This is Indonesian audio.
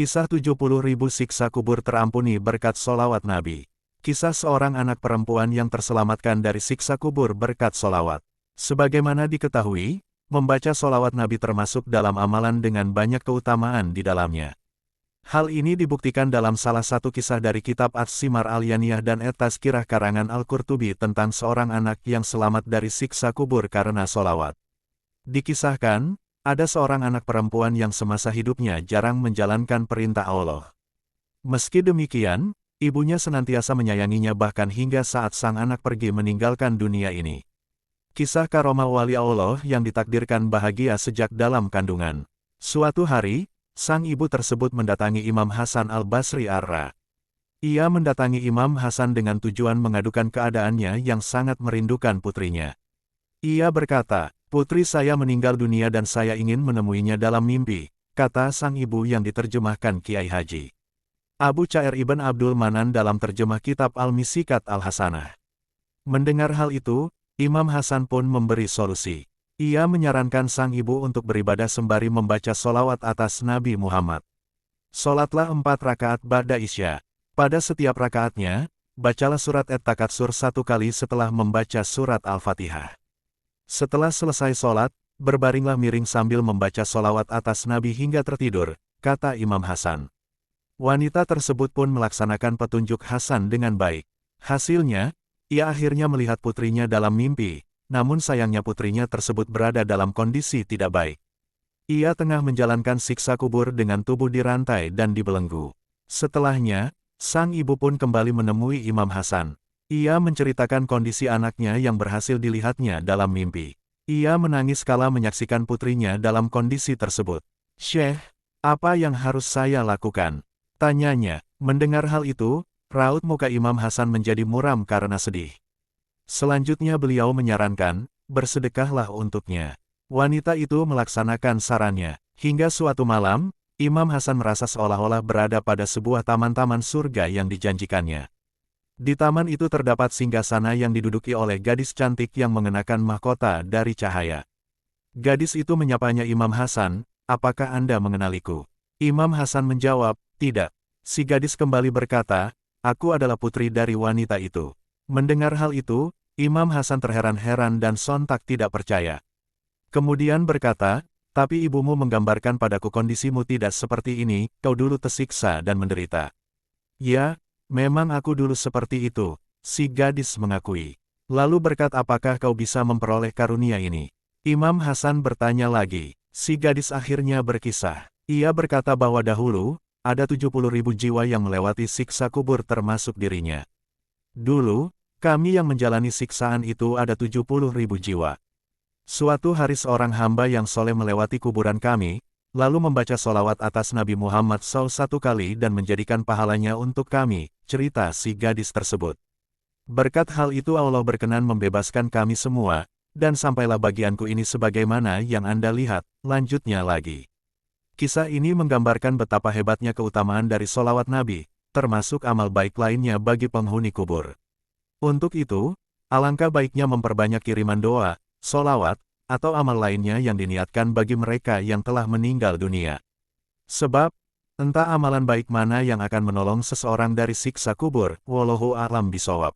Kisah 70.000 siksa kubur terampuni berkat solawat Nabi. Kisah seorang anak perempuan yang terselamatkan dari siksa kubur berkat solawat. Sebagaimana diketahui, membaca solawat Nabi termasuk dalam amalan dengan banyak keutamaan di dalamnya. Hal ini dibuktikan dalam salah satu kisah dari kitab As-Simar Al-Yaniyah dan At-Tazkirah karangan Al-Qurtubi tentang seorang anak yang selamat dari siksa kubur karena solawat. Dikisahkan, ada seorang anak perempuan yang semasa hidupnya jarang menjalankan perintah Allah. Meski demikian, ibunya senantiasa menyayanginya bahkan hingga saat sang anak pergi meninggalkan dunia ini. Kisah karomah wali Allah yang ditakdirkan bahagia sejak dalam kandungan. Suatu hari, sang ibu tersebut mendatangi Imam Hasan al-Basri Ar-Ra. Ia mendatangi Imam Hasan dengan tujuan mengadukan keadaannya yang sangat merindukan putrinya. Ia berkata, "Putri saya meninggal dunia dan saya ingin menemuinya dalam mimpi," kata sang ibu yang diterjemahkan Kiai Haji Abu Cair Ibn Abdul Manan dalam terjemah kitab Al-Misikat Al-Hasanah. Mendengar hal itu, Imam Hasan pun memberi solusi. Ia menyarankan sang ibu untuk beribadah sembari membaca solawat atas Nabi Muhammad. Solatlah 4 rakaat ba'da Isya. Pada setiap rakaatnya, bacalah surat At-Takatsur 1 kali setelah membaca surat Al-Fatihah. Setelah selesai sholat, berbaringlah miring sambil membaca solawat atas Nabi hingga tertidur, kata Imam Hasan. Wanita tersebut pun melaksanakan petunjuk Hasan dengan baik. Hasilnya, ia akhirnya melihat putrinya dalam mimpi, namun sayangnya putrinya tersebut berada dalam kondisi tidak baik. Ia tengah menjalankan siksa kubur dengan tubuh dirantai dan dibelenggu. Setelahnya, sang ibu pun kembali menemui Imam Hasan. Ia menceritakan kondisi anaknya yang berhasil dilihatnya dalam mimpi. Ia menangis kala menyaksikan putrinya dalam kondisi tersebut. "Syekh, apa yang harus saya lakukan?" tanyanya. Mendengar hal itu, raut muka Imam Hasan menjadi muram karena sedih. Selanjutnya beliau menyarankan, bersedekahlah untuknya. Wanita itu melaksanakan sarannya. Hingga suatu malam, Imam Hasan merasa seolah-olah berada pada sebuah taman-taman surga yang dijanjikannya. Di taman itu terdapat singgasana yang diduduki oleh gadis cantik yang mengenakan mahkota dari cahaya. Gadis itu menyapanya Imam Hasan, "Apakah Anda mengenaliku?" Imam Hasan menjawab, "Tidak." Si gadis kembali berkata, "Aku adalah putri dari wanita itu." Mendengar hal itu, Imam Hasan terheran-heran dan sontak tidak percaya. Kemudian berkata, "Tapi ibumu menggambarkan padaku kondisimu tidak seperti ini, kau dulu tersiksa dan menderita." "Ya, memang aku dulu seperti itu," si gadis mengakui. Lalu berkat, "Apakah kau bisa memperoleh karunia ini?" Imam Hasan bertanya lagi. Si gadis akhirnya berkisah. Ia berkata bahwa dahulu, ada 70.000 jiwa yang melewati siksa kubur termasuk dirinya. Dulu, kami yang menjalani siksaan itu ada 70.000 jiwa. Suatu hari seorang hamba yang soleh melewati kuburan kami, lalu membaca solawat atas Nabi Muhammad SAW 1 kali dan menjadikan pahalanya untuk kami, cerita si gadis tersebut. Berkat hal itu Allah berkenan membebaskan kami semua, dan sampailah bagianku ini sebagaimana yang Anda lihat, lanjutnya lagi. Kisah ini menggambarkan betapa hebatnya keutamaan dari solawat Nabi, termasuk amal baik lainnya bagi penghuni kubur. Untuk itu, alangkah baiknya memperbanyak kiriman doa, solawat, atau amal lainnya yang diniatkan bagi mereka yang telah meninggal dunia. Sebab, entah amalan baik mana yang akan menolong seseorang dari siksa kubur, wallahu a'lam bishawab.